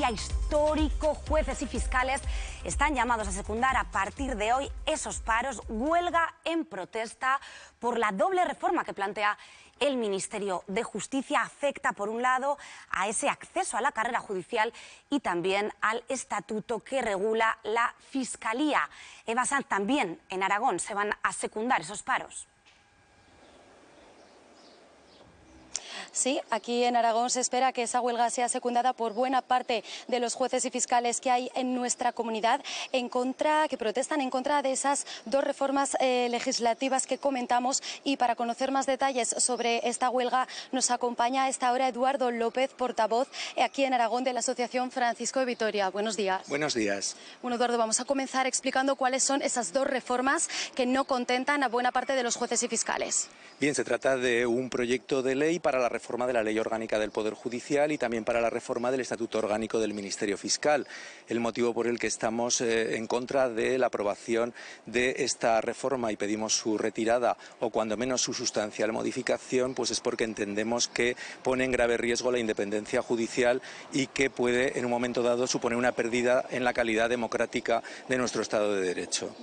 día histórico. Jueces y fiscales están llamados a secundar a partir de hoy esos paros. Huelga en protesta por la doble reforma que plantea el Ministerio de Justicia. Afecta, por un lado, a ese acceso a la carrera judicial y también al estatuto que regula la Fiscalía. Eva Sanz, también en Aragón se van a secundar esos paros. Sí, aquí en Aragón se espera que esa huelga sea secundada por buena parte de los jueces y fiscales que hay en nuestra comunidad, que protestan en contra de esas dos reformas legislativas que comentamos. Y para conocer más detalles sobre esta huelga nos acompaña a esta hora Eduardo López, portavoz aquí en Aragón de la Asociación Francisco de Vitoria. Buenos días. Buenos días. Bueno, Eduardo, vamos a comenzar explicando cuáles son esas dos reformas que no contentan a buena parte de los jueces y fiscales. Bien, se trata de un proyecto de ley para la reforma de la Ley Orgánica del Poder Judicial y también para la reforma del Estatuto Orgánico del Ministerio Fiscal. El motivo por el que estamos en contra de la aprobación de esta reforma y pedimos su retirada o cuando menos su sustancial modificación, pues es porque entendemos que pone en grave riesgo la independencia judicial y que puede en un momento dado suponer una pérdida en la calidad democrática de nuestro Estado de Derecho.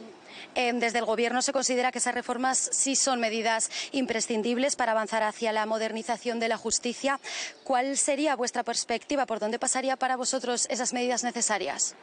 Desde el Gobierno se considera que esas reformas sí son medidas imprescindibles para avanzar hacia la modernización de la justicia. ¿Cuál sería vuestra perspectiva? ¿Por dónde pasaría para vosotros esas medidas necesarias?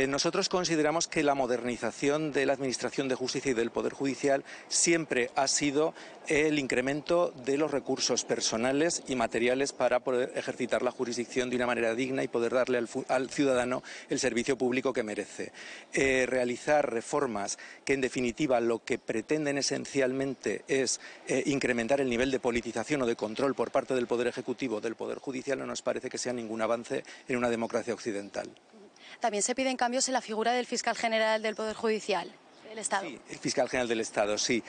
Nosotros consideramos que la modernización de la Administración de Justicia y del Poder Judicial siempre ha sido el incremento de los recursos personales y materiales para poder ejercitar la jurisdicción de una manera digna y poder darle al ciudadano el servicio público que merece. Realizar reformas que en definitiva lo que pretenden esencialmente es incrementar el nivel de politización o de control por parte del Poder Ejecutivo del Poder Judicial no nos parece que sea ningún avance en una democracia occidental. También se piden cambios en la figura del fiscal general del Poder Judicial. Estado. Sí, el fiscal general del Estado, sí.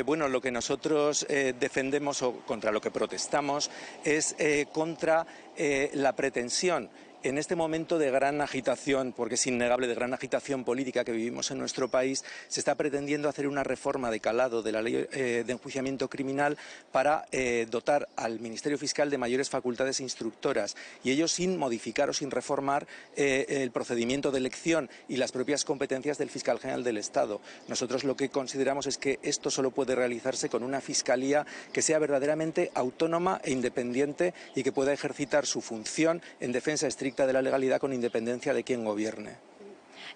Bueno, lo que nosotros defendemos o contra lo que protestamos es contra la pretensión en este momento de gran agitación, porque es innegable, de gran agitación política que vivimos en nuestro país, se está pretendiendo hacer una reforma de calado de la ley de enjuiciamiento criminal para dotar al Ministerio Fiscal de mayores facultades instructoras y ello sin modificar o sin reformar el procedimiento de elección y las propias competencias del fiscal general del Estado. Nosotros lo que consideramos es que esto solo puede realizarse con una fiscalía que sea verdaderamente autónoma e independiente y que pueda ejercitar su función en defensa estricta de la legalidad con independencia de quien gobierne.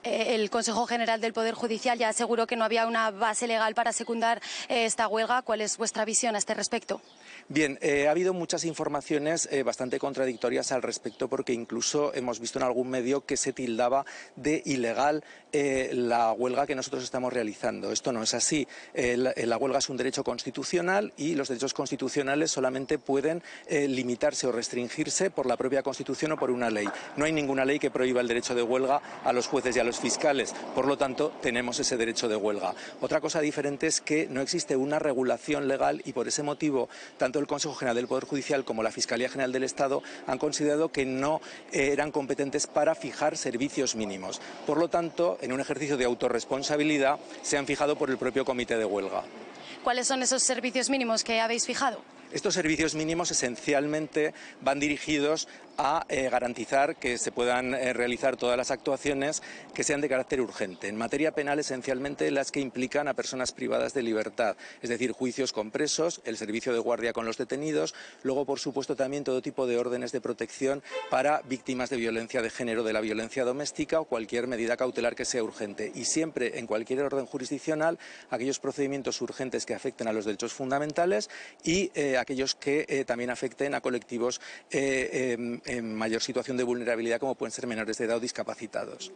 El Consejo General del Poder Judicial ya aseguró que no había una base legal para secundar esta huelga. ¿Cuál es vuestra visión a este respecto? Bien, ha habido muchas informaciones bastante contradictorias al respecto porque incluso hemos visto en algún medio que se tildaba de ilegal la huelga que nosotros estamos realizando. Esto no es así. La huelga es un derecho constitucional y los derechos constitucionales solamente pueden limitarse o restringirse por la propia Constitución o por una ley. No hay ninguna ley que prohíba el derecho de huelga a los jueces y a los fiscales. Por lo tanto, tenemos ese derecho de huelga. Otra cosa diferente es que no existe una regulación legal y por ese motivo tanto el Consejo General del Poder Judicial como la Fiscalía General del Estado han considerado que no eran competentes para fijar servicios mínimos. Por lo tanto, en un ejercicio de autorresponsabilidad, se han fijado por el propio comité de huelga. ¿Cuáles son esos servicios mínimos que habéis fijado? Estos servicios mínimos esencialmente van dirigidos a garantizar que se puedan realizar todas las actuaciones que sean de carácter urgente. En materia penal, esencialmente las que implican a personas privadas de libertad, es decir, juicios con presos, el servicio de guardia con los detenidos, luego, por supuesto, también todo tipo de órdenes de protección para víctimas de violencia de género, de la violencia doméstica o cualquier medida cautelar que sea urgente. Y siempre, en cualquier orden jurisdiccional, aquellos procedimientos urgentes que afecten a los derechos fundamentales y aquellos que también afecten a colectivos en mayor situación de vulnerabilidad, como pueden ser menores de edad o discapacitados.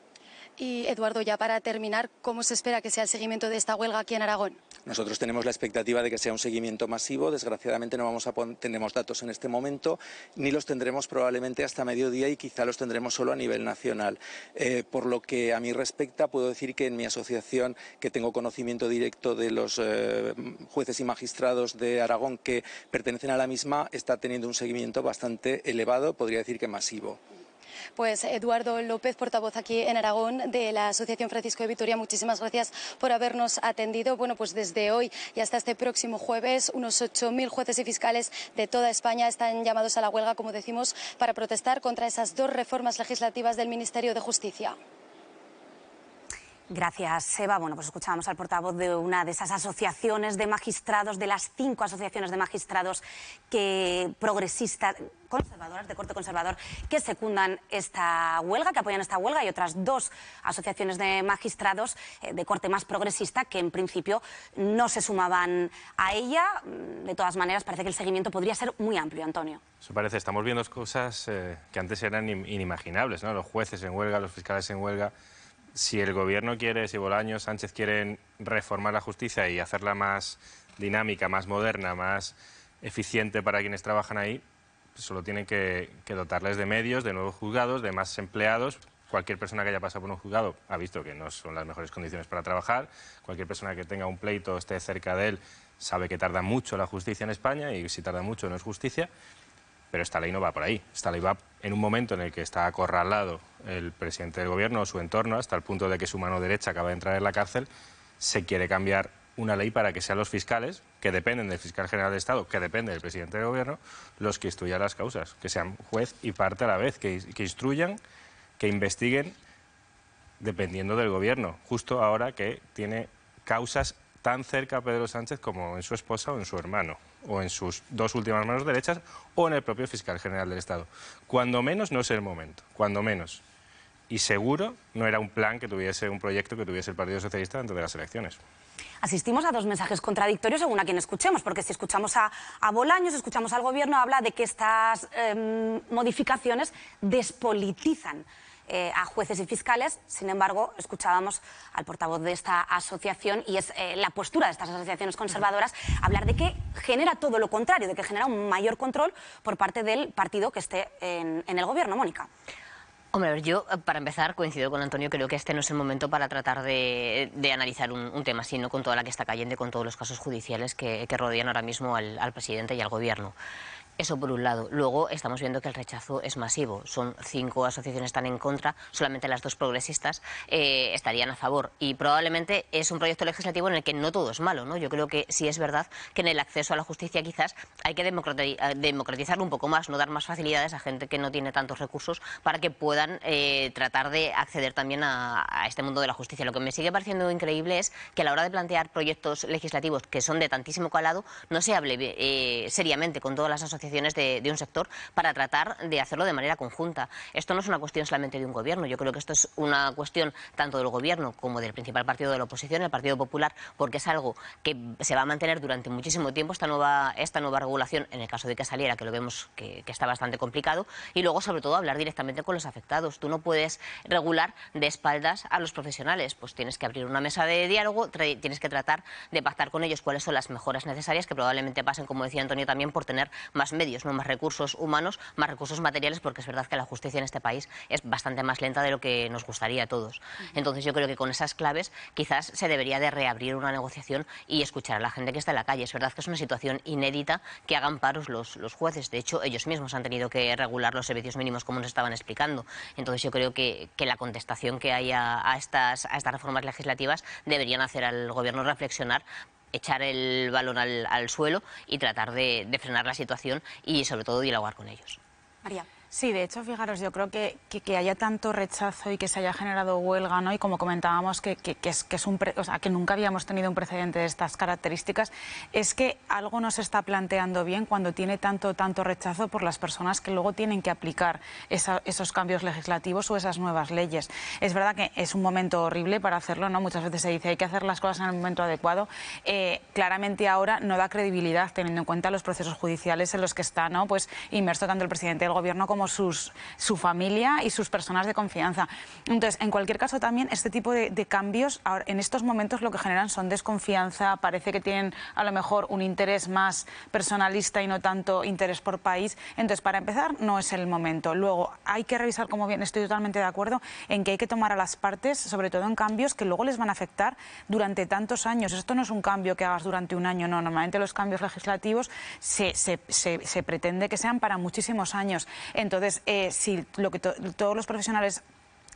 Y Eduardo, ya para terminar, ¿cómo se espera que sea el seguimiento de esta huelga aquí en Aragón? Nosotros tenemos la expectativa de que sea un seguimiento masivo. Desgraciadamente no tenemos datos en este momento, ni los tendremos probablemente hasta mediodía y quizá los tendremos solo a nivel nacional. Por lo que a mí respecta, puedo decir que en mi asociación, que tengo conocimiento directo de los jueces y magistrados de Aragón que pertenecen a la misma, está teniendo un seguimiento bastante elevado, podría decir que masivo. Pues Eduardo López, portavoz aquí en Aragón de la Asociación Francisco de Vitoria, muchísimas gracias por habernos atendido. Bueno, pues desde hoy y hasta este próximo jueves, unos 8.000 jueces y fiscales de toda España están llamados a la huelga, como decimos, para protestar contra esas dos reformas legislativas del Ministerio de Justicia. Gracias, Eva. Bueno, pues escuchábamos al portavoz de una de esas asociaciones de magistrados, de las 5 asociaciones de magistrados progresistas, conservadoras, de corte conservador, que secundan esta huelga, que apoyan esta huelga, y otras 2 asociaciones de magistrados de corte más progresista que en principio no se sumaban a ella. De todas maneras, parece que el seguimiento podría ser muy amplio, Antonio. Eso parece. Estamos viendo cosas que antes eran inimaginables, ¿no? Los jueces en huelga, los fiscales en huelga. Si el gobierno quiere, si Bolaños, Sánchez quieren reformar la justicia y hacerla más dinámica, más moderna, más eficiente para quienes trabajan ahí, pues solo tienen que dotarles de medios, de nuevos juzgados, de más empleados. Cualquier persona que haya pasado por un juzgado ha visto que no son las mejores condiciones para trabajar. Cualquier persona que tenga un pleito, esté cerca de él, sabe que tarda mucho la justicia en España, y si tarda mucho no es justicia. Pero esta ley no va por ahí. Esta ley va en un momento en el que está acorralado el presidente del gobierno o su entorno, hasta el punto de que su mano derecha acaba de entrar en la cárcel. Se quiere cambiar una ley para que sean los fiscales, que dependen del fiscal general del Estado, que depende del presidente del gobierno, los que instruyan las causas, que sean juez y parte a la vez, que instruyan, que investiguen, dependiendo del gobierno, justo ahora que tiene causas tan cerca a Pedro Sánchez como en su esposa o en su hermano, o en sus 2 últimas manos derechas, o en el propio fiscal general del Estado. Cuando menos no es el momento, cuando menos. Y seguro no era un plan que tuviese, un proyecto que tuviese el Partido Socialista antes de las elecciones. Asistimos a 2 mensajes contradictorios según a quien escuchemos, porque si escuchamos a Bolaños, escuchamos al gobierno, habla de que estas modificaciones despolitizan a jueces y fiscales. Sin embargo, escuchábamos al portavoz de esta asociación, y es la postura de estas asociaciones conservadoras, hablar de que genera todo lo contrario, de que genera un mayor control por parte del partido que esté en el gobierno. Mónica. Hombre, a ver, yo, para empezar, coincido con Antonio, creo que este no es el momento para tratar de analizar un tema así, ¿no? Con toda la que está cayendo y con todos los casos judiciales que rodean ahora mismo al presidente y al gobierno. Eso por un lado. Luego estamos viendo que el rechazo es masivo. Son 5 asociaciones están en contra, solamente las 2 progresistas estarían a favor. Y probablemente es un proyecto legislativo en el que no todo es malo, ¿no? Yo creo que sí es verdad que en el acceso a la justicia quizás hay que democratizarlo un poco más, no dar más facilidades a gente que no tiene tantos recursos para que puedan tratar de acceder también a este mundo de la justicia. Lo que me sigue pareciendo increíble es que a la hora de plantear proyectos legislativos que son de tantísimo calado, no se hable seriamente con todas las asociaciones de un sector para tratar de hacerlo de manera conjunta. Esto no es una cuestión solamente de un gobierno, yo creo que esto es una cuestión tanto del gobierno como del principal partido de la oposición, el Partido Popular, porque es algo que se va a mantener durante muchísimo tiempo, esta nueva regulación, en el caso de que saliera, que lo vemos que está bastante complicado, y luego sobre todo hablar directamente con los afectados. Tú no puedes regular de espaldas a los profesionales, pues tienes que abrir una mesa de diálogo, tienes que tratar de pactar con ellos cuáles son las mejoras necesarias, que probablemente pasen, como decía Antonio, también por tener más medios, no más recursos humanos, más recursos materiales, porque es verdad que la justicia en este país es bastante más lenta de lo que nos gustaría a todos. Entonces yo creo que con esas claves quizás se debería de reabrir una negociación y escuchar a la gente que está en la calle. Es verdad que es una situación inédita que hagan paros los jueces. De hecho, ellos mismos han tenido que regular los servicios mínimos, como nos estaban explicando. Entonces yo creo que la contestación que hay a estas reformas legislativas deberían hacer al gobierno reflexionar, echar el balón al suelo y tratar de frenar la situación y sobre todo dialogar con ellos. María. Sí, de hecho, fijaros, yo creo que haya tanto rechazo y que se haya generado huelga, ¿no? Y como comentábamos, que nunca habíamos tenido un precedente de estas características, es que algo no se está planteando bien cuando tiene tanto rechazo por las personas que luego tienen que aplicar esos cambios legislativos o esas nuevas leyes. Es verdad que es un momento horrible para hacerlo, ¿no? Muchas veces se dice hay que hacer las cosas en el momento adecuado. Claramente ahora no da credibilidad, teniendo en cuenta los procesos judiciales en los que está, ¿no? Pues inmerso tanto el presidente del gobierno como su familia y sus personas de confianza. Entonces, en cualquier caso, también este tipo de cambios ahora, en estos momentos lo que generan son desconfianza, parece que tienen a lo mejor un interés más personalista y no tanto interés por país. Entonces, para empezar, no es el momento. Luego, hay que revisar, como bien estoy totalmente de acuerdo, en que hay que tomar a las partes, sobre todo en cambios que luego les van a afectar durante tantos años. Esto no es un cambio que hagas durante un año, no. Normalmente los cambios legislativos se pretende que sean para muchísimos años. Entonces, Entonces, si todos los profesionales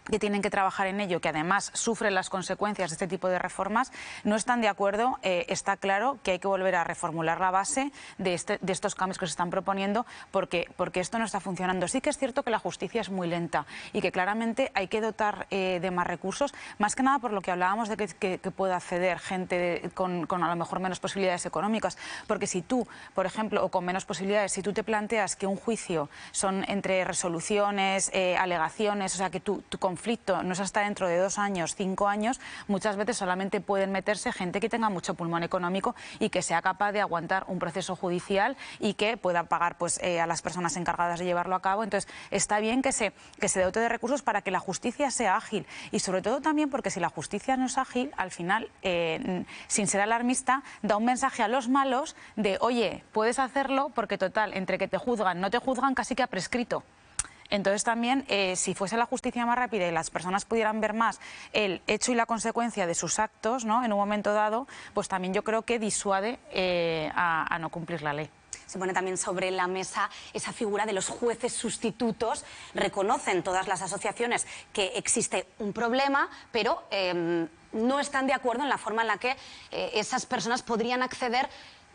que tienen que trabajar en ello, que además sufren las consecuencias de este tipo de reformas, no están de acuerdo, está claro que hay que volver a reformular la base de estos cambios que se están proponiendo, porque esto no está funcionando. Sí que es cierto que la justicia es muy lenta y que claramente hay que dotar de más recursos, más que nada por lo que hablábamos de que pueda acceder gente con a lo mejor menos posibilidades económicas, porque si tú, por ejemplo, o con menos posibilidades, si tú te planteas que un juicio son entre resoluciones, alegaciones, o sea, que tu conflicto no es hasta dentro de 2 años, 5 años, muchas veces solamente pueden meterse gente que tenga mucho pulmón económico y que sea capaz de aguantar un proceso judicial y que pueda pagar a las personas encargadas de llevarlo a cabo. Entonces, está bien que se dote de recursos para que la justicia sea ágil y sobre todo también porque si la justicia no es ágil, al final, sin ser alarmista, da un mensaje a los malos de, oye, puedes hacerlo porque total, entre que te juzgan, no te juzgan, casi que ha prescrito. Entonces también, si fuese la justicia más rápida y las personas pudieran ver más el hecho y la consecuencia de sus actos, ¿no?, en un momento dado, pues también yo creo que disuade a no cumplir la ley. Se pone también sobre la mesa esa figura de los jueces sustitutos. Reconocen todas las asociaciones que existe un problema, pero no están de acuerdo en la forma en la que esas personas podrían acceder,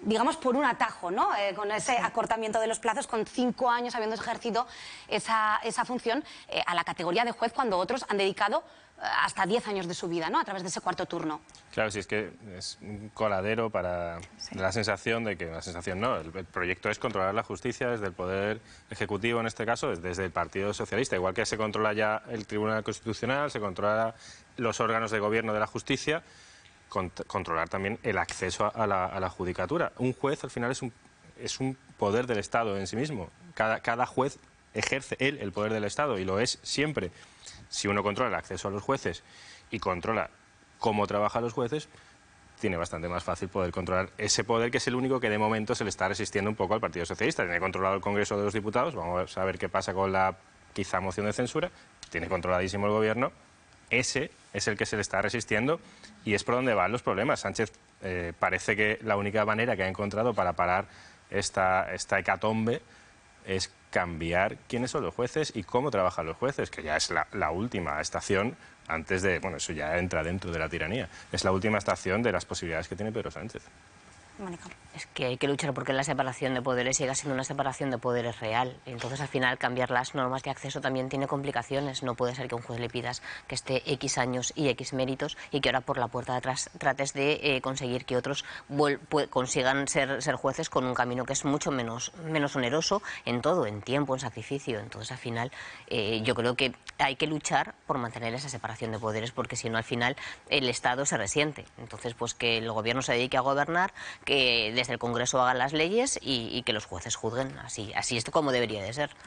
digamos, por un atajo, ¿no? Con ese acortamiento de los plazos, con 5 años habiendo ejercido esa función, a la categoría de juez, cuando otros han dedicado hasta 10 años de su vida, ¿no?, a través de ese cuarto turno. Claro, sí, es que es un coladero para la sensación de que, la sensación no, el proyecto es controlar la justicia desde el Poder Ejecutivo, en este caso, desde el Partido Socialista. Igual que se controla ya el Tribunal Constitucional, se controla los órganos de gobierno de la justicia, controlar también el acceso a la judicatura. Un juez, al final, es un poder del Estado en sí mismo. Cada juez ejerce el poder del Estado y lo es siempre. Si uno controla el acceso a los jueces y controla cómo trabajan los jueces, tiene bastante más fácil poder controlar ese poder, que es el único que de momento se le está resistiendo un poco al Partido Socialista. Tiene controlado el Congreso de los Diputados, vamos a ver qué pasa con la quizá moción de censura, tiene controladísimo el Gobierno. Ese es el que se le está resistiendo y es por donde van los problemas. Sánchez parece que la única manera que ha encontrado para parar esta hecatombe es cambiar quiénes son los jueces y cómo trabajan los jueces, que ya es la última estación antes de... Bueno, eso ya entra dentro de la tiranía. Es la última estación de las posibilidades que tiene Pedro Sánchez. Mónica. Es que hay que luchar porque la separación de poderes siga siendo una separación de poderes real. Entonces, al final, cambiar las normas de acceso también tiene complicaciones. No puede ser que a un juez le pidas que esté X años y X méritos y que ahora por la puerta de atrás trates de conseguir que otros consigan ser jueces con un camino que es mucho menos oneroso en todo, en tiempo, en sacrificio. Entonces, al final, yo creo que hay que luchar por mantener esa separación de poderes, porque si no, al final, el Estado se resiente. Entonces, pues que el Gobierno se dedique a gobernar, que desde el Congreso hagan las leyes y que los jueces juzguen. Así es como debería de ser.